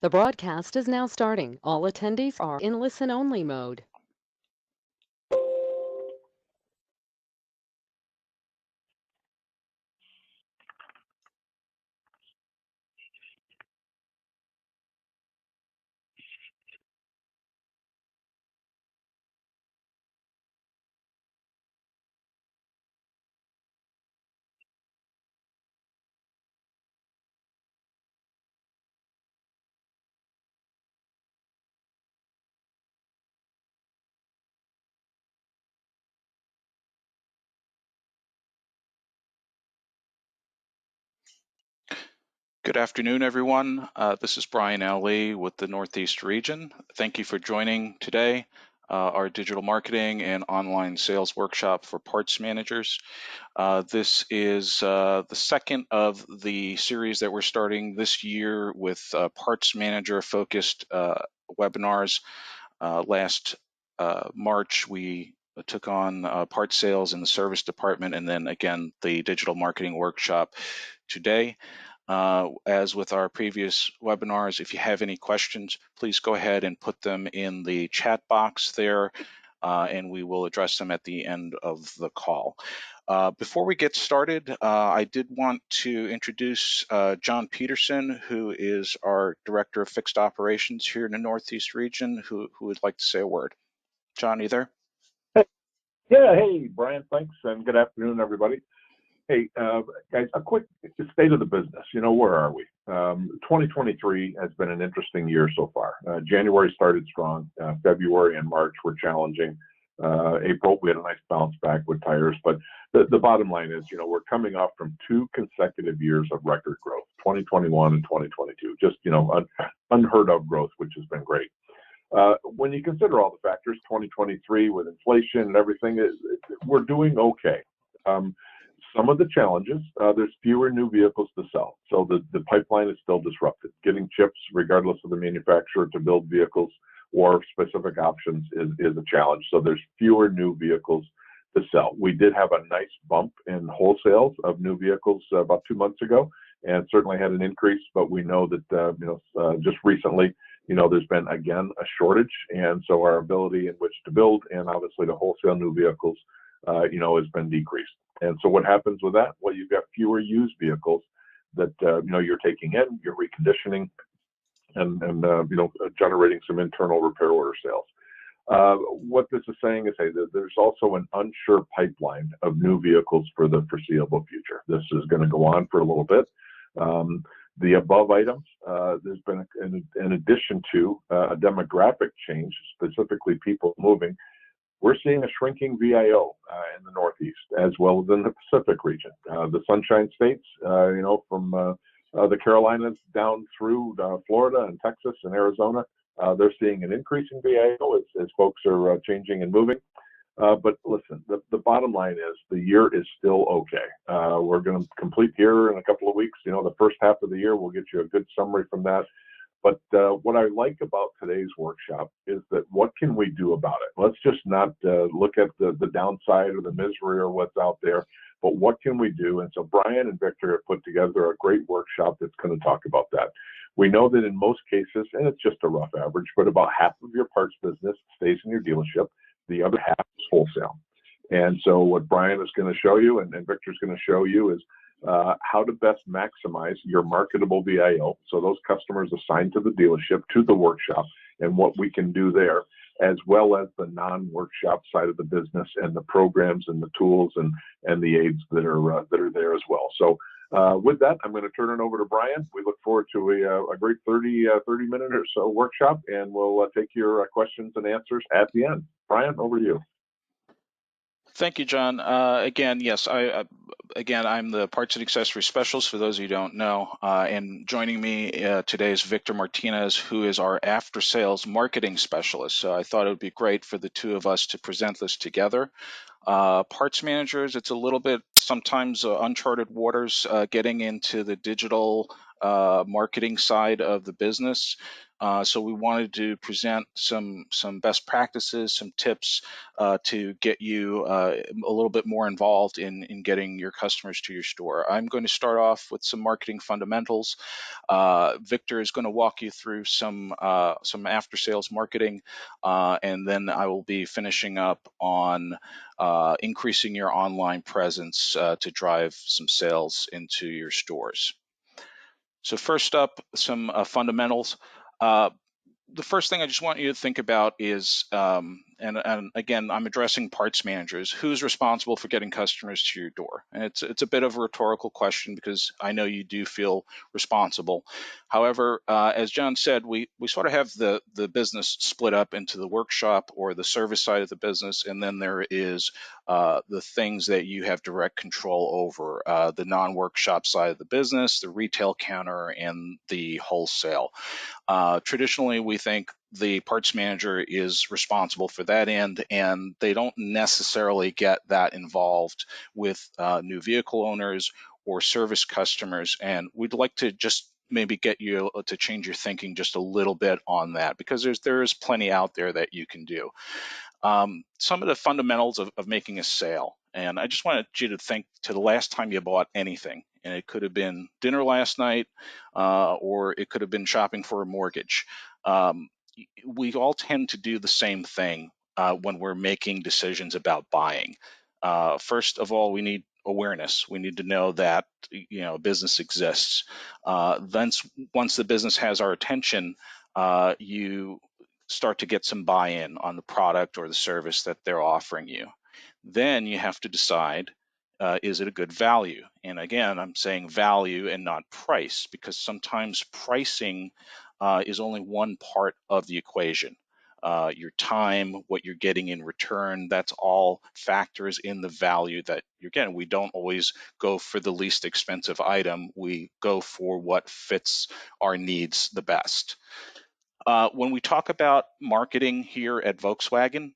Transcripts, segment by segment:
The broadcast is now starting. All attendees are in listen-only mode. Good afternoon, everyone. This is Brian Alley with the Northeast region. Thank you for joining today, our digital marketing and online sales workshop for parts managers. This is the second of the series that we're starting this year with parts manager focused webinars. Last March, we took on parts sales in the service department, and then again, the digital marketing workshop today. As with our previous webinars, if you have any questions, please go ahead and put them in the chat box there, and we will address them at the end of the call. Before we get started, I did want to introduce John Peterson, who is our Director of Fixed Operations here in the Northeast region, who would like to say a word. John, you there? Hey, yeah, hey, Brian, thanks, and good afternoon, everybody. Hey, guys, a quick state of the business. Where are we? 2023 has been an interesting year so far. January started strong. February and March were challenging. April, we had a nice bounce back with tires. But the bottom line is, we're coming off from 2 consecutive years of record growth, 2021 and 2022. Just, unheard of growth, which has been great. When you consider all the factors, 2023 with inflation and everything, we're doing okay. Some of the challenges, there's fewer new vehicles to sell. So the pipeline is still disrupted. Getting chips, regardless of the manufacturer, to build vehicles or specific options is a challenge. So there's fewer new vehicles to sell. We did have a nice bump in wholesales of new vehicles about 2 months ago, and certainly had an increase, but we know that just recently, there's been, again, a shortage, and so our ability in which to build and obviously to wholesale new vehicles, has been decreased. And so what happens with that? Well, you've got fewer used vehicles that, you're taking in, you're reconditioning, and generating some internal repair order sales. What this is saying is, hey, there's also an unsure pipeline of new vehicles for the foreseeable future. This is going to go on for a little bit. The above items, there's been, in addition to a demographic change, specifically people moving, we're seeing a shrinking VIO in the Northeast, as well as in the Pacific region. The Sunshine States, from the Carolinas down through Florida and Texas and Arizona, they're seeing an increase in VIO as folks are changing and moving. But listen, the bottom line is the year is still okay. We're going to complete here in a couple of weeks. The first half of the year, we'll get you a good summary from that. But what I like about today's workshop is that what can we do about it? Let's just not look at the downside or the misery or what's out there, but what can we do? And so Brian and Victor have put together a great workshop that's going to talk about that. We know that in most cases, and it's just a rough average, but about half of your parts business stays in your dealership. The other half is wholesale. And so what Brian is going to show you and Victor's going to show you is how to best maximize your marketable VIO. So those customers assigned to the dealership, to the workshop, and what we can do there, as well as the non-workshop side of the business and the programs and the tools and the aids that are there as well. So with that, I'm going to turn it over to Brian. We look forward to a great 30-minute or so workshop, and we'll take your questions and answers at the end. Brian, over to you. Thank you, John. Again, yes, I'm the parts and accessory specialist, for those of you who don't know. And joining me today is Victor Martinez, who is our after-sales marketing specialist. So I thought it would be great for the two of us to present this together. Parts managers, it's a little bit sometimes uncharted waters getting into the digital marketing side of the business. So we wanted to present some best practices, some tips to get you a little bit more involved in getting your customers to your store. I'm going to start off with some marketing fundamentals. Victor is going to walk you through some after sales marketing, and then I will be finishing up on increasing your online presence to drive some sales into your stores. So first up, some fundamentals. Uh, the first thing I just want you to think about is, and again, I'm addressing parts managers. Who's responsible for getting customers to your door? And it's a bit of a rhetorical question because I know you do feel responsible. However, as John said, we sort of have the business split up into the workshop or the service side of the business, and then there is the things that you have direct control over, the non-workshop side of the business, the retail counter, and the wholesale. Traditionally, we think the parts manager is responsible for that end, and they don't necessarily get that involved with new vehicle owners or service customers. And we'd like to just maybe get you to change your thinking just a little bit on that, because there is plenty out there that you can do. Some of the fundamentals of making a sale. And I just wanted you to think to the last time you bought anything. And it could have been dinner last night, or it could have been shopping for a mortgage. We all tend to do the same thing when we're making decisions about buying. First of all, we need awareness. We need to know that a business exists. Then once the business has our attention, you start to get some buy-in on the product or the service that they're offering you. Then you have to decide, is it a good value? And again, I'm saying value and not price, because sometimes pricing is only one part of the equation. Your time, what you're getting in return, that's all factors in the value that you're getting. We don't always go for the least expensive item. We go for what fits our needs the best. When we talk about marketing here at Volkswagen,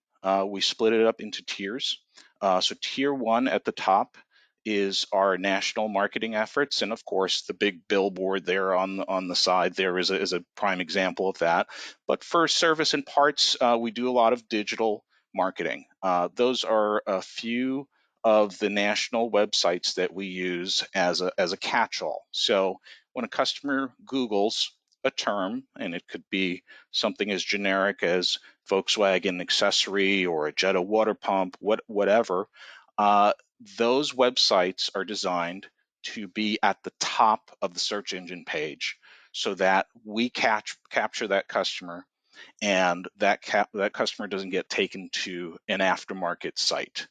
we split it up into tiers. So tier one at the top is our national marketing efforts, and of course, the big billboard there on the side there is a prime example of that. But for service and parts, we do a lot of digital marketing. Those are a few of the national websites that we use as a catch-all. So when a customer Googles a term, and it could be something as generic as Volkswagen accessory or a Jetta water pump, whatever, those websites are designed to be at the top of the search engine page so that we capture that customer, and that customer doesn't get taken to an aftermarket site.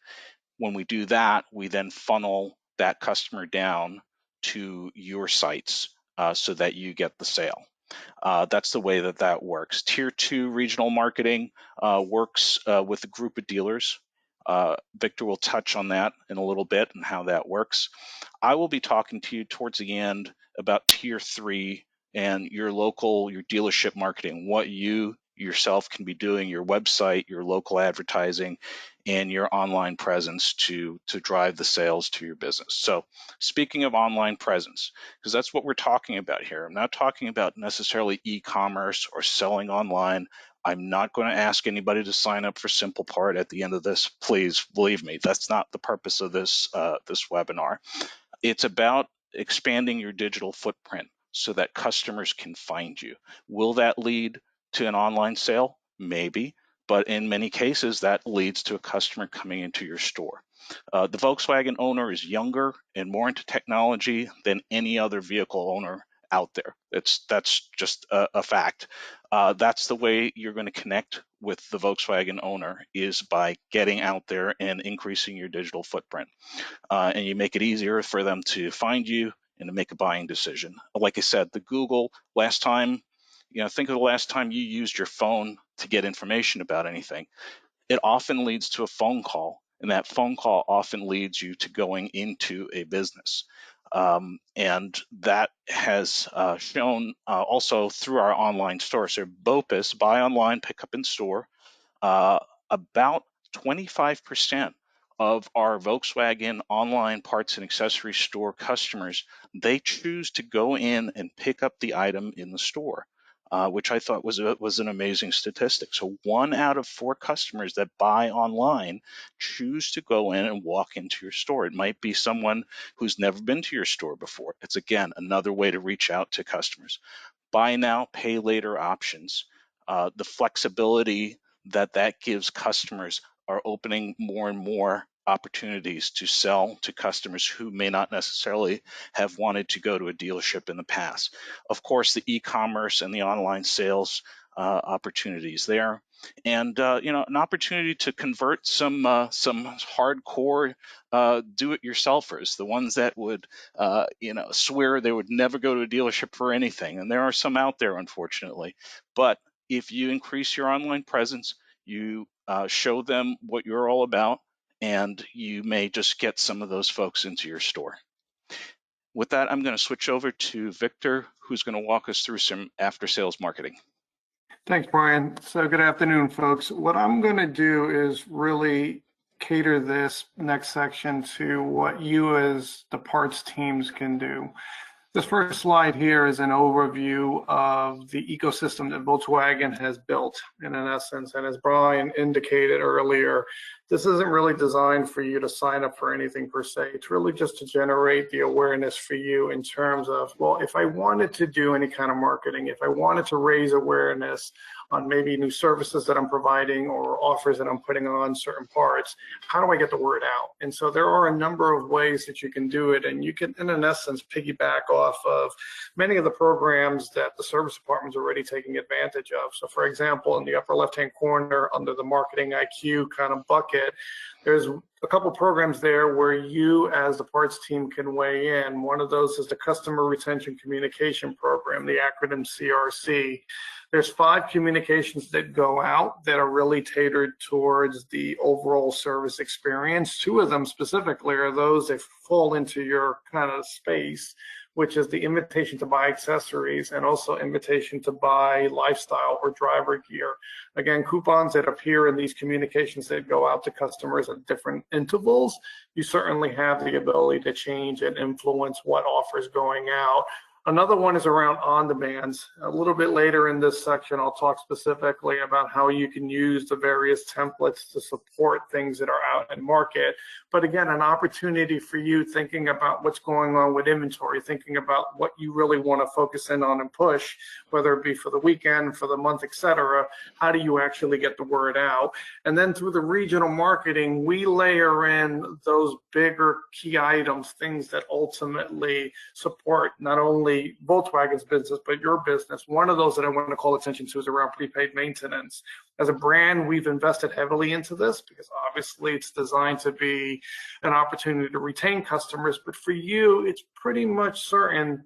When we do that, we then funnel that customer down to your sites so that you get the sale. That's the way that works. Tier 2 regional marketing works with a group of dealers. Victor will touch on that in a little bit and how that works. I will be talking to you towards the end about Tier 3 and your dealership marketing, what you yourself can be doing, your website, your local advertising, and your online presence to drive the sales to your business. So speaking of online presence, because that's what we're talking about here. I'm not talking about necessarily e-commerce or selling online. I'm not going to ask anybody to sign up for SimplePart at the end of this. Please believe me, that's not the purpose of this webinar. It's about expanding your digital footprint so that customers can find you. Will that lead to an online sale? Maybe, but in many cases that leads to a customer coming into your store. The Volkswagen owner is younger and more into technology than any other vehicle owner out there. That's just a fact. That's the way you're going to connect with the Volkswagen owner, is by getting out there and increasing your digital footprint. And you make it easier for them to find you and to make a buying decision. Like I said, the Google last time, think of the last time you used your phone to get information about anything. It often leads to a phone call, and that phone call often leads you to going into a business. And that has shown also through our online store. So BOPIS, buy online, pick up in store, about 25% of our Volkswagen online parts and accessory store customers, they choose to go in and pick up the item in the store, which I thought was an amazing statistic. So 1 out of 4 customers that buy online choose to go in and walk into your store. It might be someone who's never been to your store before. It's, again, another way to reach out to customers. Buy now, pay later options, the flexibility that gives customers are opening more and more opportunities to sell to customers who may not necessarily have wanted to go to a dealership in the past. Of course, the e-commerce and the online sales opportunities there, and an opportunity to convert some hardcore do-it-yourselfers, the ones that would swear they would never go to a dealership for anything, and there are some out there, unfortunately. But if you increase your online presence, you show them what you're all about, and you may just get some of those folks into your store. With that, I'm going to switch over to Victor, who's going to walk us through some after-sales marketing. Thanks, Brian. So good afternoon, folks. What I'm going to do is really cater this next section to what you as the parts teams can do. This first slide here is an overview of the ecosystem that Volkswagen has built in essence. And as Brian indicated earlier, this isn't really designed for you to sign up for anything per se. It's really just to generate the awareness for you in terms of, well, if I wanted to do any kind of marketing, if I wanted to raise awareness on maybe new services that I'm providing or offers that I'm putting on certain parts, how do I get the word out? And so there are a number of ways that you can do it, and you can, in essence, piggyback off of many of the programs that the service department is already taking advantage of. So for example, in the upper left-hand corner under the marketing IQ kind of bucket, there's a couple programs there where you as the parts team can weigh in. One of those is the Customer Retention Communication Program, the acronym CRC. There's 5 communications that go out that are really tailored towards the overall service experience. 2 of them specifically are those that fall into your kind of space, which is the invitation to buy accessories and also invitation to buy lifestyle or driver gear. Again, coupons that appear in these communications that go out to customers at different intervals. You certainly have the ability to change and influence what offers going out. Another one is around on-demands. A little bit later in this section, I'll talk specifically about how you can use the various templates to support things that are out in market. But again, an opportunity for you thinking about what's going on with inventory, thinking about what you really want to focus in on and push, whether it be for the weekend, for the month, etc. How do you actually get the word out? And then through the regional marketing, we layer in those bigger key items, things that ultimately support not only Volkswagen's business, but your business. One of those that I want to call attention to is around prepaid maintenance. As a brand, we've invested heavily into this because obviously it's designed to be an opportunity to retain customers, but for you, it's pretty much certain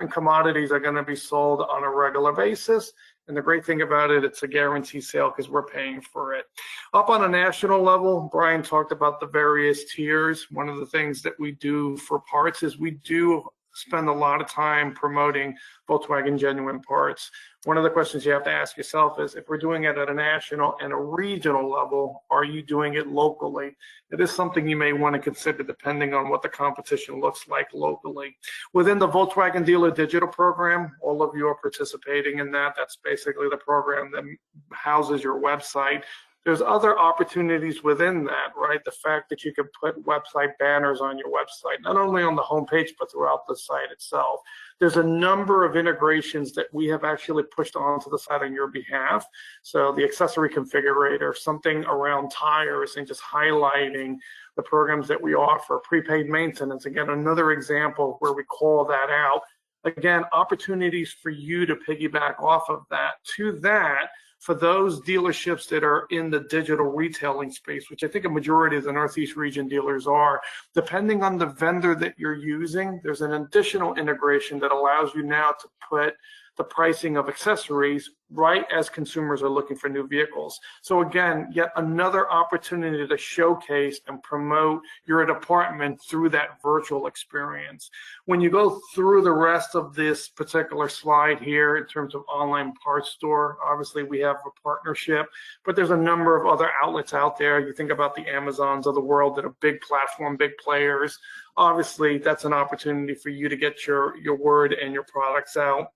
commodities are going to be sold on a regular basis. And the great thing about it, it's a guaranteed sale because we're paying for it. Up on a national level, Brian talked about the various tiers. One of the things that we do for parts is we do spend a lot of time promoting Volkswagen genuine parts. One of the questions you have to ask yourself is, if we're doing it at a national and a regional level, are you doing it locally? It is something you may want to consider depending on what the competition looks like locally. Within the Volkswagen Dealer Digital Program, all of you are participating in that. That's basically the program that houses your website. There's other opportunities within that, right? The fact that you can put website banners on your website, not only on the homepage, but throughout the site itself. There's a number of integrations that we have actually pushed onto the site on your behalf. So the accessory configurator, something around tires and just highlighting the programs that we offer. Prepaid maintenance, again, another example where we call that out. Again, opportunities for you to piggyback off of that. To that, for those dealerships that are in the digital retailing space, which I think a majority of the Northeast region dealers are, depending on the vendor that you're using, there's an additional integration that allows you now to put the pricing of accessories right as consumers are looking for new vehicles. So again, yet another opportunity to showcase and promote your department through that virtual experience. When you go through the rest of this particular slide here in terms of online parts store, obviously we have a partnership, but there's a number of other outlets out there. You think about the Amazons of the world that are big platform, big players. Obviously, that's an opportunity for you to get your word and your products out.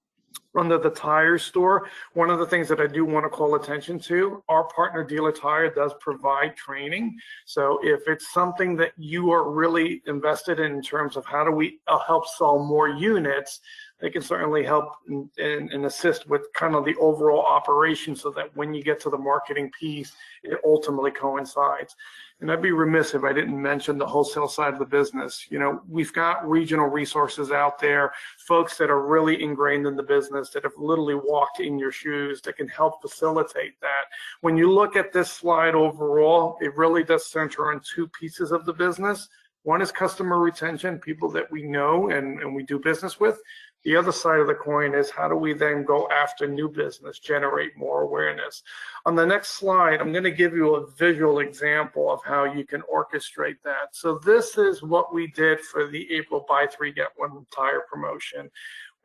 Under the tire store, one of the things that I do want to call attention to, our partner Dealer Tire does provide training. So if it's something that you are really invested in terms of how do we help sell more units, they can certainly help and assist with kind of the overall operation so that when you get to the marketing piece, it ultimately coincides. And I'd be remiss if I didn't mention the wholesale side of the business. You know, we've got regional resources out there, folks that are really ingrained in the business, that have literally walked in your shoes, that can help facilitate that. When you look at this slide overall, it really does center on two pieces of the business. One is customer retention, people that we know and we do business with. The other side of the coin is how do we then go after new business, generate more awareness. On the next slide, I'm going to give you a visual example of how you can orchestrate that. So this is what we did for the April buy three, get one tire promotion.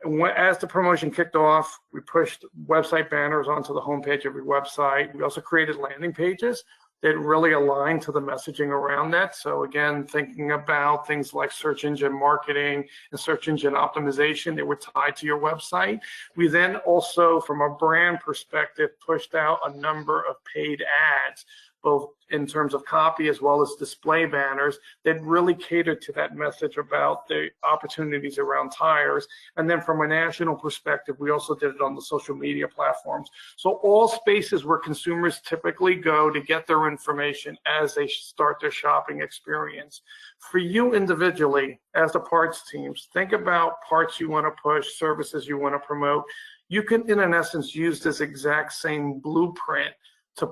And as the promotion kicked off, we pushed website banners onto the homepage of your website. We also created landing pages that really align to the messaging around that. So again, thinking about things like search engine marketing and search engine optimization that were tied to your website. We then also, from a brand perspective, pushed out a number of paid ads, both in terms of copy as well as display banners that really catered to that message about the opportunities around tires. And then from a national perspective, we also did it on the social media platforms. So all spaces where consumers typically go to get their information as they start their shopping experience. For you individually, as the parts teams, think about parts you want to push, services you want to promote. You can, in essence, use this exact same blueprint to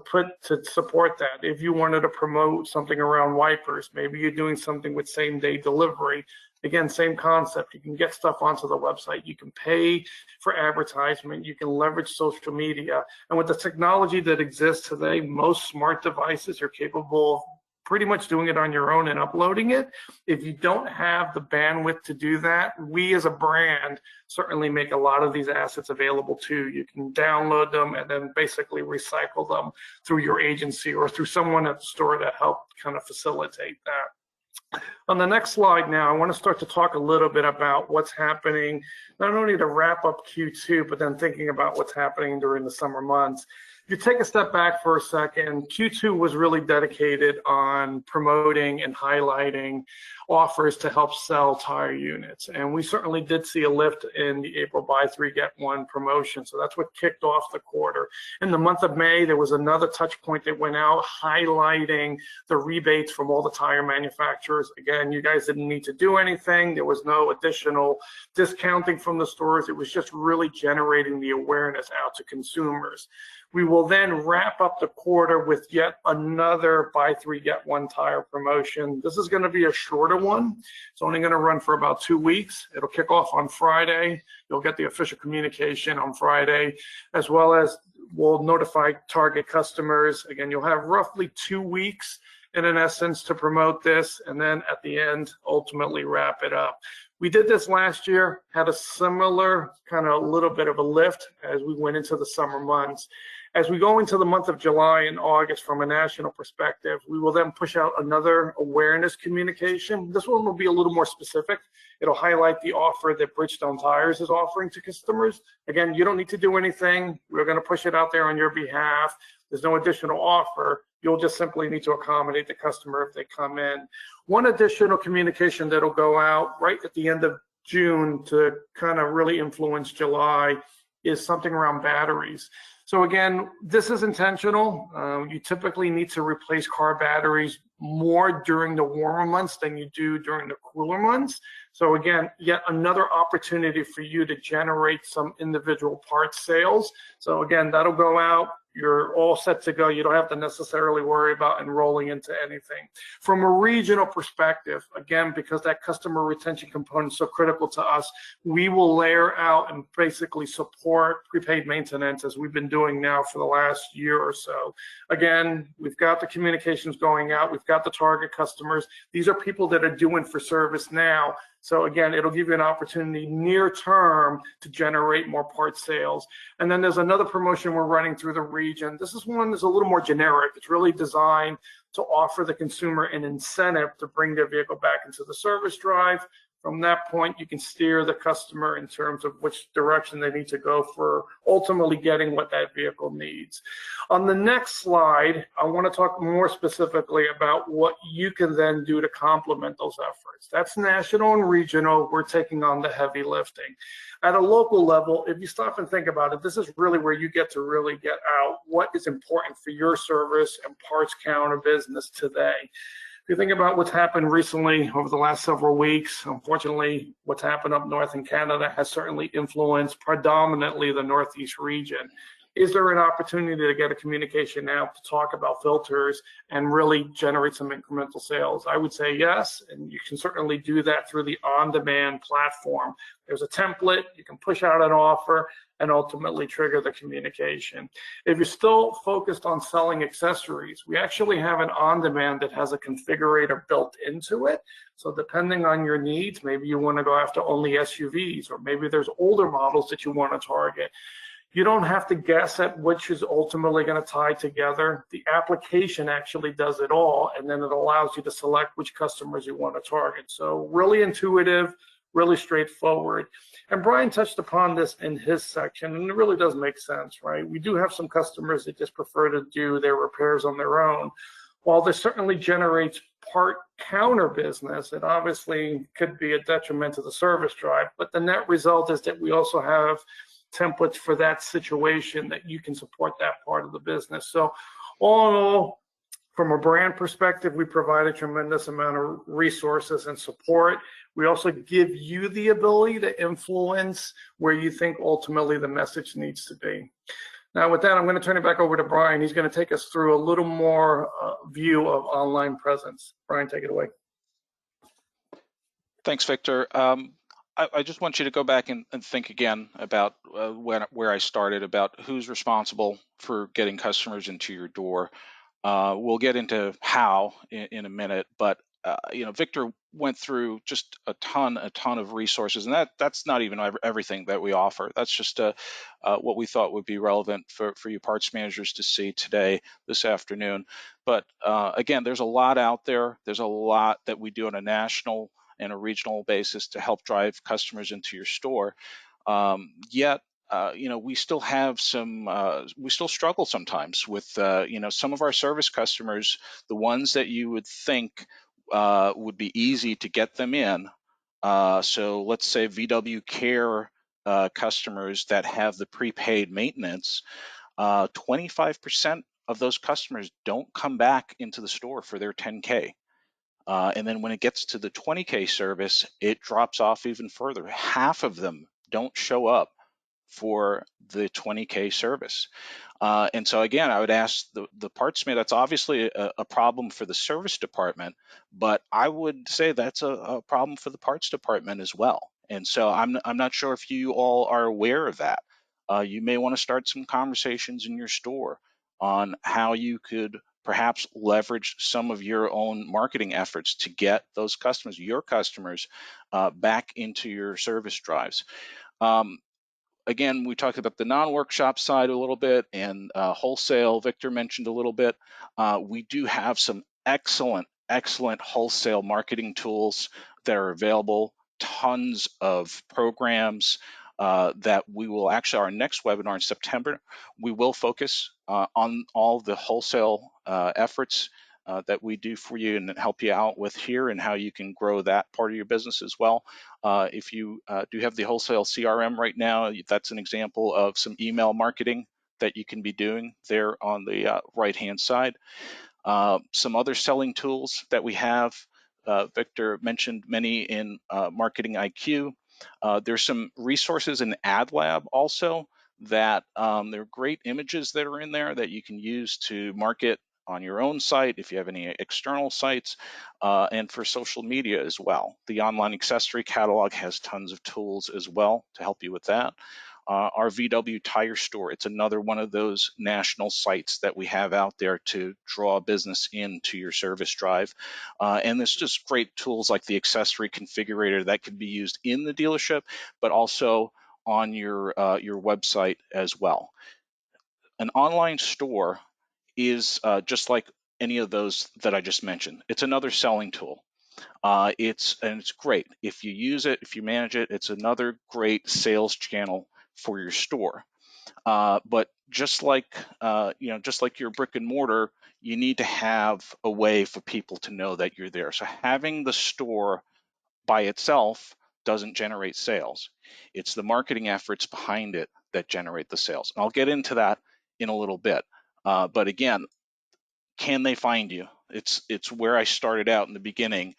support that. If you wanted to promote something around wipers, maybe you're doing something with same-day delivery. Again, same concept. You can get stuff onto the website. You can pay for advertisement. You can leverage social media. And with the technology that exists today, most smart devices are capable of pretty much doing it on your own and uploading it. If you don't have the bandwidth to do that, we as a brand certainly make a lot of these assets available to you. You can download them and then basically recycle them through your agency or through someone at the store to help kind of facilitate that. On the next slide now, I want to start to talk a little bit about what's happening, not only to wrap up Q2, but then thinking about what's happening during the summer months. If you take a step back for a second, Q2 was really dedicated on promoting and highlighting offers to help sell tire units. And we certainly did see a lift in the April buy three, get one promotion. So that's what kicked off the quarter. In the month of May, there was another touch point that went out highlighting the rebates from all the tire manufacturers. Again, you guys didn't need to do anything. There was no additional discounting from the stores. It was just really generating the awareness out to consumers. We will then wrap up the quarter with yet another buy three, get one tire promotion. This is going to be a shorter one. It's only going to run for about 2 weeks. It'll kick off on Friday. You'll get the official communication on Friday, as well as we'll notify target customers. Again, you'll have roughly 2 weeks in essence to promote this, and then at the end, ultimately wrap it up. We did this last year, had a similar kind of little bit of a lift as we went into the summer months. As we go into the month of July and August from a national perspective, we will then push out another awareness communication. This one will be a little more specific. It'll highlight the offer that Bridgestone Tires is offering to customers. Again, you don't need to do anything. We're going to push it out there on your behalf. There's no additional offer. You'll just simply need to accommodate the customer if they come in. One additional communication that'll go out right at the end of June to kind of really influence July is something around batteries. So again, this is intentional. You typically need to replace car batteries more during the warmer months than you do during the cooler months. So again, yet another opportunity for you to generate some individual parts sales. So again, that'll go out. You're all set to go. You don't have to necessarily worry about enrolling into anything. From a regional perspective, again, because that customer retention component is so critical to us, we will layer out and basically support prepaid maintenance as we've been doing now for the last year or so. Again, we've got the communications going out. We've got the target customers. These are people that are due in for service now. So again, it'll give you an opportunity near term to generate more parts sales. And then there's another promotion we're running through the region. This is one that's a little more generic. It's really designed to offer the consumer an incentive to bring their vehicle back into the service drive. From that point, you can steer the customer in terms of which direction they need to go for ultimately getting what that vehicle needs. On the next slide, I want to talk more specifically about what you can then do to complement those efforts. That's national and regional. We're taking on the heavy lifting. At a local level, if you stop and think about it, this is really where you get to really get out what is important for your service and parts counter business today. If you think about what's happened recently over the last several weeks, unfortunately, what's happened up north in Canada has certainly influenced predominantly the Northeast region. Is there an opportunity to get a communication out to talk about filters and really generate some incremental sales? I would say yes, and you can certainly do that through the on-demand platform. There's a template, you can push out an offer and ultimately trigger the communication. If you're still focused on selling accessories, we actually have an on-demand that has a configurator built into it. So depending on your needs, maybe you want to go after only SUVs, or maybe there's older models that you want to target. You don't have to guess at which is ultimately going to tie together. The application actually does it all, and then it allows you to select which customers you want to target. So really intuitive, really straightforward. And Brian touched upon this in his section, and it really does make sense, right? We do have some customers that just prefer to do their repairs on their own. While this certainly generates part counter business, it obviously could be a detriment to the service drive, but the net result is that we also have templates for that situation that you can support that part of the business. So all in all, from a brand perspective, we provide a tremendous amount of resources and support. We also give you the ability to influence where you think ultimately the message needs to be. Now with that, I'm going to turn it back over to Brian. He's going to take us through a little more view of online presence. Brian, take it away. Thanks, Victor. I just want you to go back and think again about where I started, about who's responsible for getting customers into your door. We'll get into how in a minute, but Victor went through just a ton of resources, and that's not even everything that we offer. That's just what we thought would be relevant for you parts managers to see today, this afternoon. But again, there's a lot out there. There's a lot that we do on a national and a regional basis to help drive customers into your store. Yet, we still have we still struggle sometimes with, some of our service customers, the ones that you would think would be easy to get them in. So let's say VW Care customers that have the prepaid maintenance, 25% of those customers don't come back into the store for their 10K. And then when it gets to the 20K service, it drops off even further. Half of them don't show up for the 20K service. And so again, I would ask the partsman, that's obviously a problem for the service department, but I would say that's a problem for the parts department as well. And so I'm not sure if you all are aware of that. You may want to start some conversations in your store on how you could perhaps leverage some of your own marketing efforts to get those customers, your customers, back into your service drives. Again, we talked about the non-workshop side a little bit, and wholesale, Victor mentioned a little bit. We do have some excellent wholesale marketing tools that are available, tons of programs that we will actually, our next webinar in September, we will focus on all the wholesale efforts that we do for you and help you out with here, and how you can grow that part of your business as well. If you do have the wholesale CRM right now, that's an example of some email marketing that you can be doing there on the right-hand side. Some other selling tools that we have, Victor mentioned many in Marketing IQ. There's some resources in AdLab also that there are great images that are in there that you can use to market on your own site if you have any external sites, and for social media as well. The online accessory catalog has tons of tools as well to help you with that. Our VW Tire Store, it's another one of those national sites that we have out there to draw business into your service drive. And there's just great tools like the accessory configurator that can be used in the dealership, but also on your website as well. An online store is just like any of those that I just mentioned. It's another selling tool. It's great if you use it, if you manage it. It's another great sales channel for your store. But just like just like your brick and mortar, you need to have a way for people to know that you're there. So having the store by itself doesn't generate sales. It's the marketing efforts behind it that generate the sales. And I'll get into that in a little bit. But again, can they find you? It's where I started out in the beginning.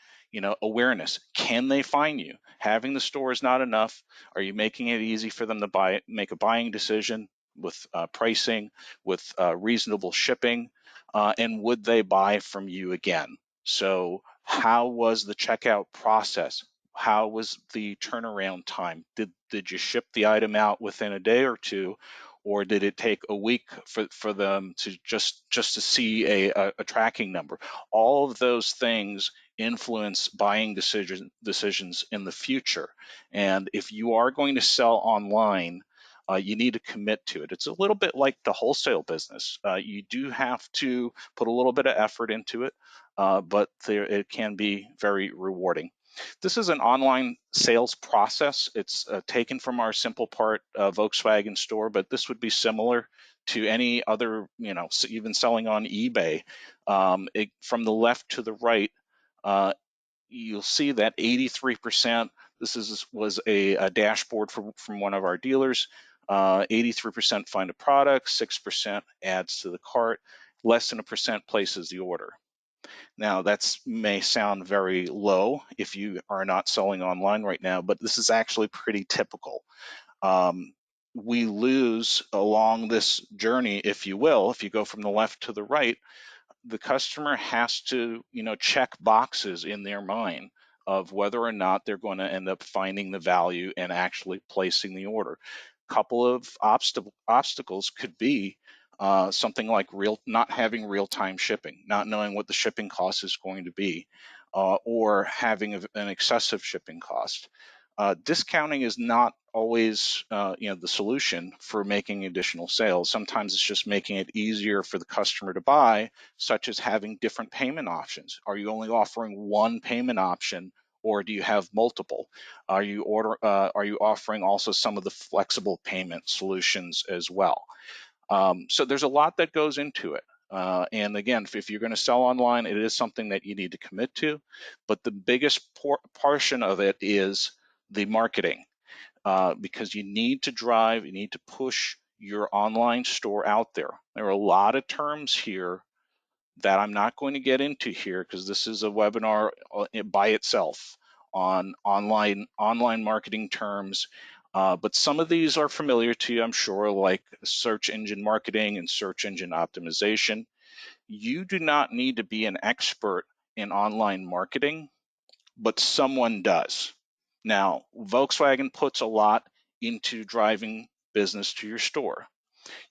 Awareness. Can they find you? Having the store is not enough. Are you making it easy for them to make a buying decision with pricing, with reasonable shipping, and would they buy from you again? So how was the checkout process? How was the turnaround time? Did you ship the item out within a day or two, or did it take a week for them to just to see a tracking number? All of those things influence buying decisions in the future. And if you are going to sell online, you need to commit to it. It's a little bit like the wholesale business. You do have to put a little bit of effort into it, but it can be very rewarding. This is an online sales process. It's taken from our Simple Part Volkswagen store, but this would be similar to any other, even selling on eBay. From the left to the right, you'll see that 83%, was a dashboard from one of our dealers. 83% find a product, 6% adds to the cart, less than 1% places the order. Now, that may sound very low if you are not selling online right now, but this is actually pretty typical. We lose along this journey, if you will, if you go from the left to the right, the customer has to, check boxes in their mind of whether or not they're going to end up finding the value and actually placing the order. A couple of obstacles could be something like not having real-time shipping, not knowing what the shipping cost is going to be, or having an excessive shipping cost. Discounting is not always the solution for making additional sales. Sometimes it's just making it easier for the customer to buy, such as having different payment options. Are you only offering one payment option, or do you have multiple? Are you offering also some of the flexible payment solutions as well? So there's a lot that goes into it. And again, if you're going to sell online, it is something that you need to commit to. But the biggest portion of it is the marketing, because you need to push your online store out there. There are a lot of terms here that I'm not going to get into here because this is a webinar by itself on online marketing terms. But some of these are familiar to you, I'm sure, like search engine marketing and search engine optimization. You do not need to be an expert in online marketing, but someone does. Now, Volkswagen puts a lot into driving business to your store.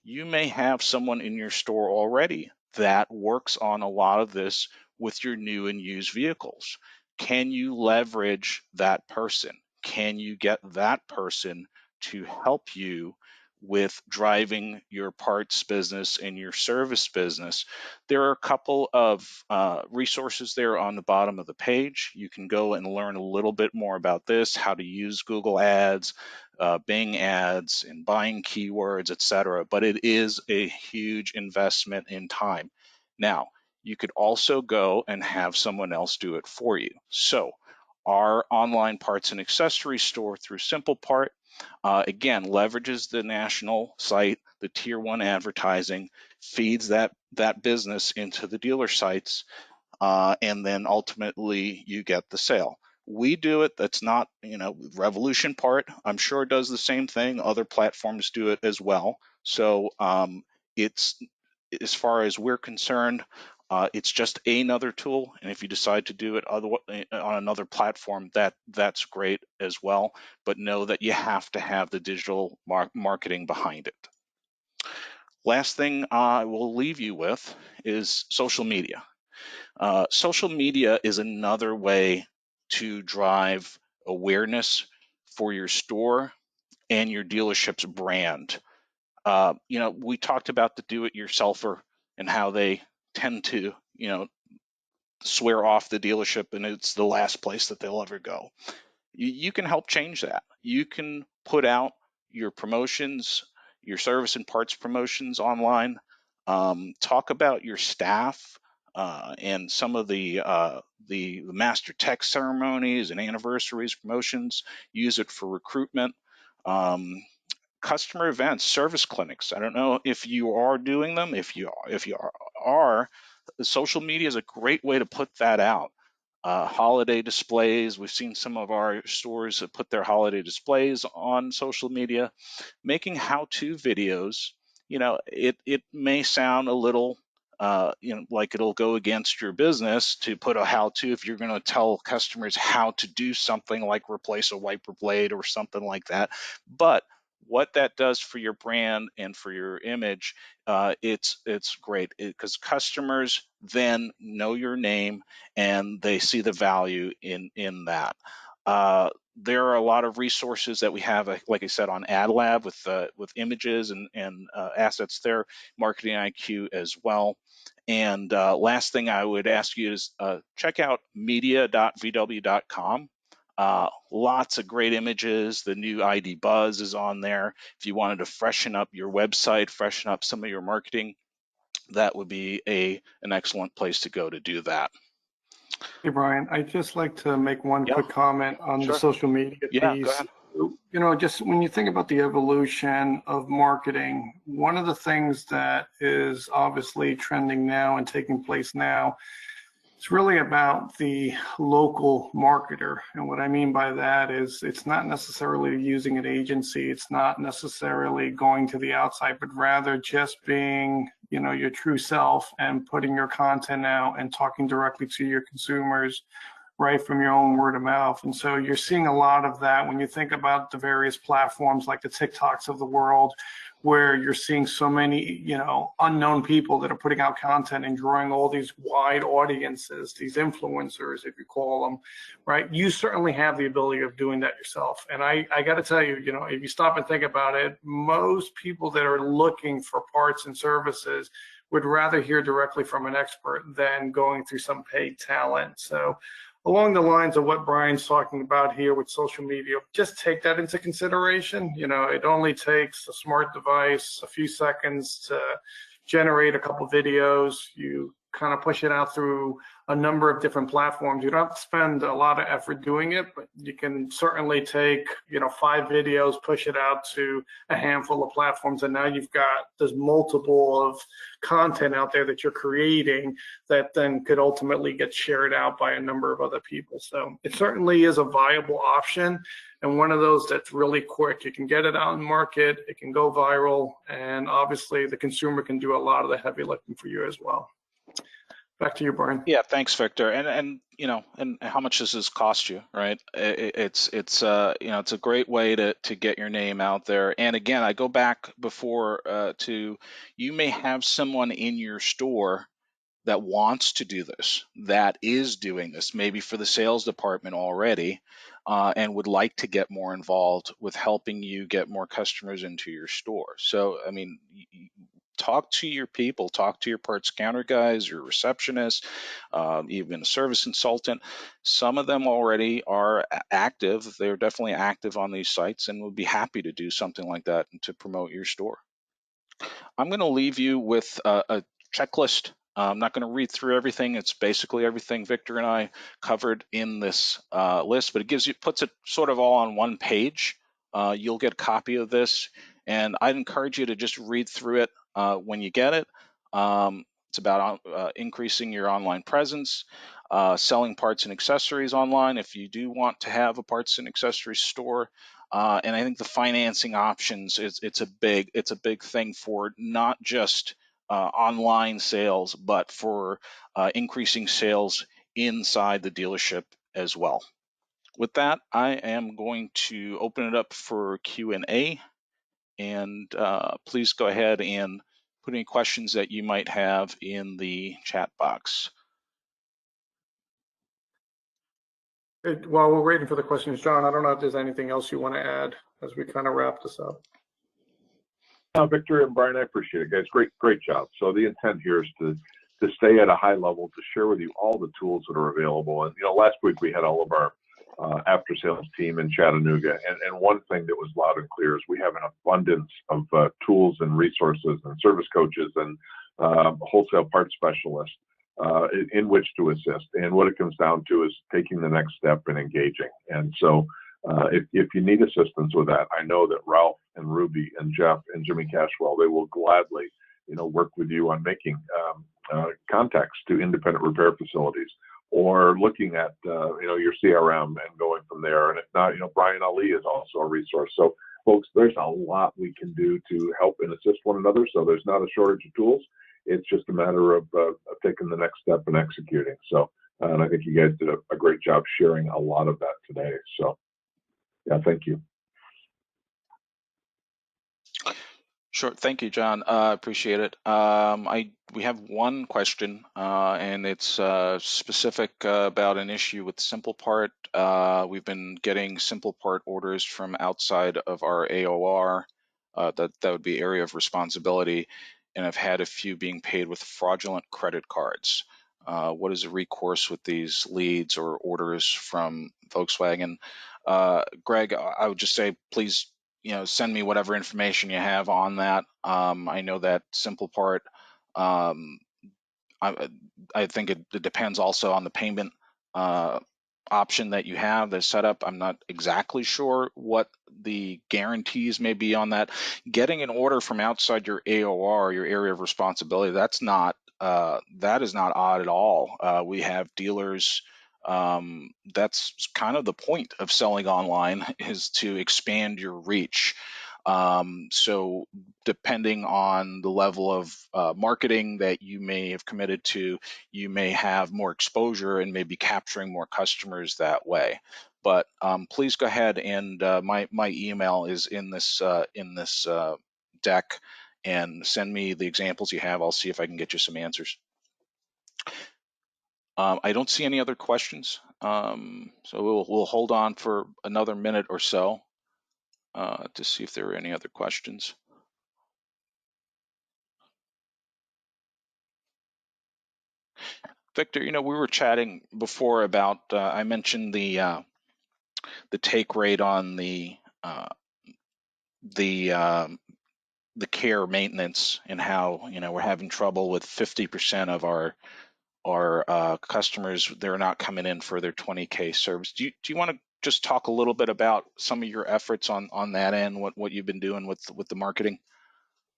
You may have someone in your store already that works on a lot of this with your new and used vehicles. Can you leverage that person? Can you get that person to help you with driving your parts business and your service business? There are a couple of resources there on the bottom of the page. You can go and learn a little bit more about this, how to use Google Ads, Bing ads, and buying keywords, etc. But it is a huge investment in time. Now, you could also go and have someone else do it for you. So our online parts and accessories store through Simple Part, again, leverages the national site, the tier 1 advertising, feeds that business into the dealer sites, and then ultimately you get the sale. We do it. That's not, Revolution Part, I'm sure, does the same thing. Other platforms do it as well. So it's, as far as we're concerned, it's just another tool. And if you decide to do it on another platform, that's great as well. But know that you have to have the digital marketing behind it. Last thing I will leave you with is social media. Social media is another way to drive awareness for your store and your dealership's brand. We talked about the do-it-yourselfer and how they tend to, swear off the dealership, and it's the last place that they'll ever go. You can help change that. You can put out your promotions, your service and parts promotions online. Talk about your staff and some of the master tech ceremonies and anniversaries, promotions. Use it for recruitment. Customer events, service clinics. I don't know if you are doing them. If you are, social media is a great way to put that out. Holiday displays. We've seen some of our stores put their holiday displays on social media. Making how-to videos. It may sound a little, like it'll go against your business to put a how-to if you're going to tell customers how to do something like replace a wiper blade or something like that. But what that does for your brand and for your image, it's great because customers then know your name and they see the value in that. There are a lot of resources that we have, like I said, on AdLab with images and assets there, Marketing IQ as well. And last thing I would ask you is check out media.vw.com. Lots of great images. The new ID Buzz is on there. If you wanted to freshen up your website, freshen up some of your marketing, that would be an excellent place to go to do that. Hey, Brian, I'd just like to make one Yeah, quick comment on the sure. social media Yeah, go piece. ahead. Just when you think about the evolution of marketing, one of the things that is obviously trending now and taking place now, it's really about the local marketer. And what I mean by that is it's not necessarily using an agency. It's not necessarily going to the outside, but rather just being, your true self and putting your content out and talking directly to your consumers right from your own word of mouth. And so you're seeing a lot of that when you think about the various platforms like the TikToks of the world, where you're seeing so many, unknown people that are putting out content and drawing all these wide audiences, these influencers, if you call them, right? You certainly have the ability of doing that yourself. And I got to tell you, if you stop and think about it, most people that are looking for parts and services would rather hear directly from an expert than going through some paid talent. So along the lines of what Brian's talking about here with social media, just take that into consideration. It only takes a smart device a few seconds to generate a couple videos. You kind of push it out through a number of different platforms. You don't have to spend a lot of effort doing it, but you can certainly take, 5 videos, push it out to a handful of platforms, and now there's multiple of content out there that you're creating that then could ultimately get shared out by a number of other people. So it certainly is a viable option, and one of those that's really quick. You can get it out in the market, it can go viral, and obviously the consumer can do a lot of the heavy lifting for you as well. Back to you, Brian. Yeah, thanks, Victor. And how much does this cost you, right? It's a great way to get your name out there. And again, I go back before to you may have someone in your store that wants to do this, that is doing this, maybe for the sales department already, and would like to get more involved with helping you get more customers into your store. So, I mean, talk to your people, talk to your parts counter guys, your receptionists, even a service consultant. Some of them already are active. They're definitely active on these sites and would be happy to do something like that to promote your store. I'm going to leave you with a checklist. I'm not going to read through everything. It's basically everything Victor and I covered in this list, but puts it sort of all on one page. You'll get a copy of this, and I'd encourage you to just read through it when you get it. It's about increasing your online presence, selling parts and accessories online if you do want to have a parts and accessories store. And I think the financing options it's a big thing for not just online sales, but for increasing sales inside the dealership as well. With that, I am going to open it up for Q&A, and please go ahead and put any questions that you might have in the chat box. While we're waiting for the questions, John, I don't know if there's anything else you want to add as we kind of wrap this up. Victor and Brian, I appreciate it, guys. Great job. So the intent here is to stay at a high level, to share with you all the tools that are available. And last week we had all of our after sales team in Chattanooga, and one thing that was loud and clear is we have an abundance of tools and resources and service coaches and wholesale parts specialists in which to assist. And what it comes down to is taking the next step and engaging. And so if you need assistance with that, I know that Ralph and Ruby and Jeff and Jimmy Cashwell, they will gladly work with you on making contacts to independent repair facilities, or looking at your CRM and going from there. And if not, Brian Ali is also a resource. So folks, there's a lot we can do to help and assist one another. So there's not a shortage of tools. It's just a matter of taking the next step and executing. So, and I think you guys did a great job sharing a lot of that today. So yeah, thank you. Sure. Thank you, John. Appreciate it. We have one question, and it's specific about an issue with Simple Part. We've been getting Simple Part orders from outside of our AOR. That would be area of responsibility, and I've had a few being paid with fraudulent credit cards. What is the recourse with these leads or orders from Volkswagen? Greg, I would just say, please, send me whatever information you have on that. I know that Simple Part, I think it depends also on the payment option that you have, the setup. I'm not exactly sure what the guarantees may be on that. Getting an order from outside your AOR, your area of responsibility, that is not odd at all. We have dealers. That's kind of the point of selling online, is to expand your reach. So depending on the level of marketing that you may have committed to, you may have more exposure and maybe capturing more customers that way. But please go ahead, and my email is in this deck, and send me the examples you have. I'll see if I can get you some answers. I don't see any other questions, so we'll hold on for another minute or so to see if there are any other questions. Victor, we were chatting before about I mentioned the take rate on the care maintenance, and how we're having trouble with 50% of our customers. They're not coming in for their 20K service. Do you want to just talk a little bit about some of your efforts on that end, what you've been doing with the marketing?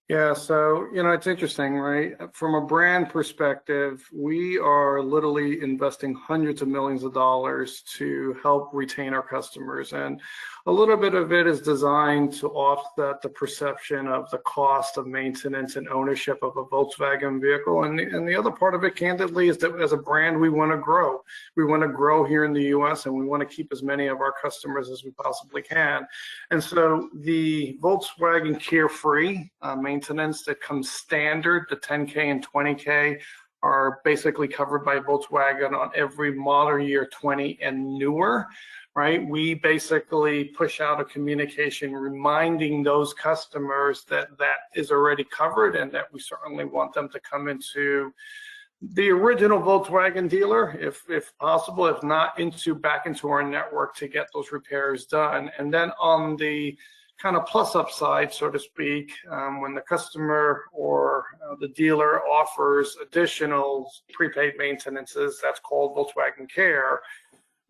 Yeah, so, it's interesting, right? From a brand perspective, we are literally investing hundreds of millions of dollars to help retain our customers. And a little bit of it is designed to offset the perception of the cost of maintenance and ownership of a Volkswagen vehicle. And the other part of it, candidly, is that as a brand, we want to grow. We want to grow here in the US, and we want to keep as many of our customers as we possibly can. And so the Volkswagen Carefree maintenance that comes standard, the 10K and 20K, are basically covered by Volkswagen on every model year 20 and newer, right? We basically push out a communication reminding those customers that is already covered, and that we certainly want them to come into the original Volkswagen dealer, if possible, if not back into our network to get those repairs done. And then on the kind of plus up side, so to speak, when the customer or the dealer offers additional prepaid maintenances, that's called Volkswagen Care.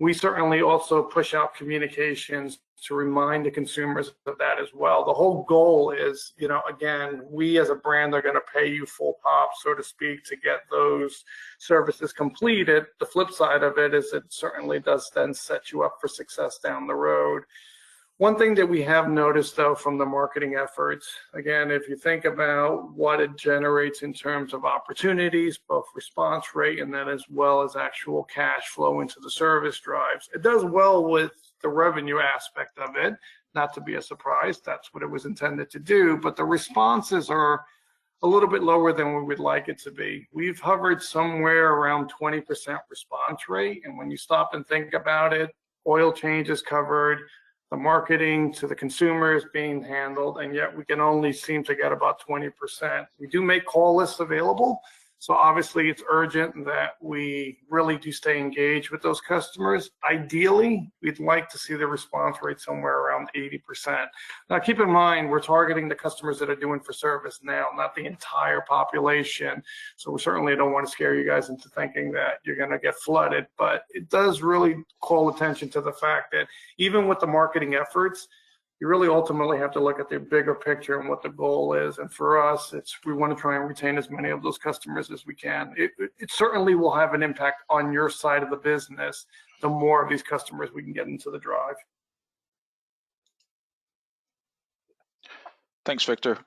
We certainly also push out communications to remind the consumers of that as well. The whole goal is, again, we as a brand are going to pay you full pop, so to speak, to get those services completed. The flip side of it is it certainly does then set you up for success down the road. One thing that we have noticed, though, from the marketing efforts, again, if you think about what it generates in terms of opportunities, both response rate and then as well as actual cash flow into the service drives, it does well with the revenue aspect of it. Not to be a surprise, that's what it was intended to do, but the responses are a little bit lower than we would like it to be. We've hovered somewhere around 20% response rate, and when you stop and think about it, oil change is covered, the marketing to the consumer is being handled, and yet we can only seem to get about 20%. We do make call lists available, so obviously it's urgent that we really do stay engaged with those customers. Ideally, we'd like to see the response rate somewhere around 80%. Now keep in mind, we're targeting the customers that are doing for service now, not the entire population. So we certainly don't want to scare you guys into thinking that you're going to get flooded, but it does really call attention to the fact that even with the marketing efforts, you really ultimately have to look at the bigger picture and what the goal is. And for us, we want to try and retain as many of those customers as we can. It certainly will have an impact on your side of the business, the more of these customers we can get into the drive. Thanks, Victor.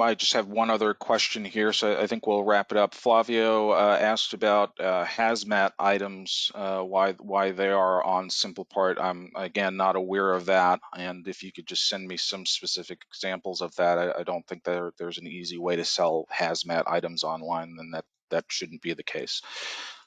I just have one other question here, so I think we'll wrap it up. Flavio asked about hazmat items, why they are on SimplePart. I'm, again, not aware of that, and if you could just send me some specific examples of that. I don't think there's an easy way to sell hazmat items online, and that shouldn't be the case.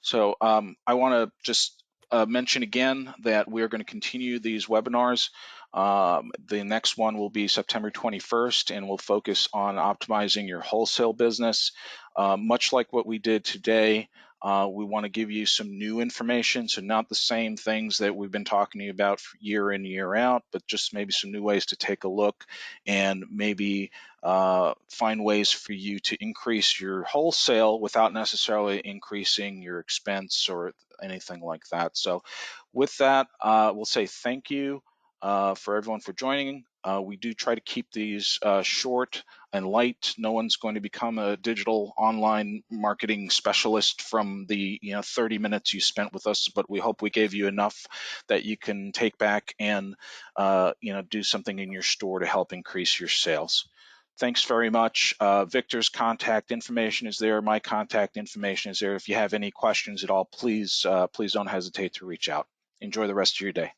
So I want to just mention again that we're going to continue these webinars. The next one will be September 21st, and we'll focus on optimizing your wholesale business. Much like what we did today, we want to give you some new information, so not the same things that we've been talking to you about year in, year out, but just maybe some new ways to take a look and maybe find ways for you to increase your wholesale without necessarily increasing your expense or anything like that. So with that, we'll say thank you for everyone for joining. We do try to keep these short and light. No one's going to become a digital online marketing specialist from the 30 minutes you spent with us, but we hope we gave you enough that you can take back and do something in your store to help increase your sales. Thanks very much. Victor's contact information is there. My contact information is there. If you have any questions at all, please don't hesitate to reach out. Enjoy the rest of your day.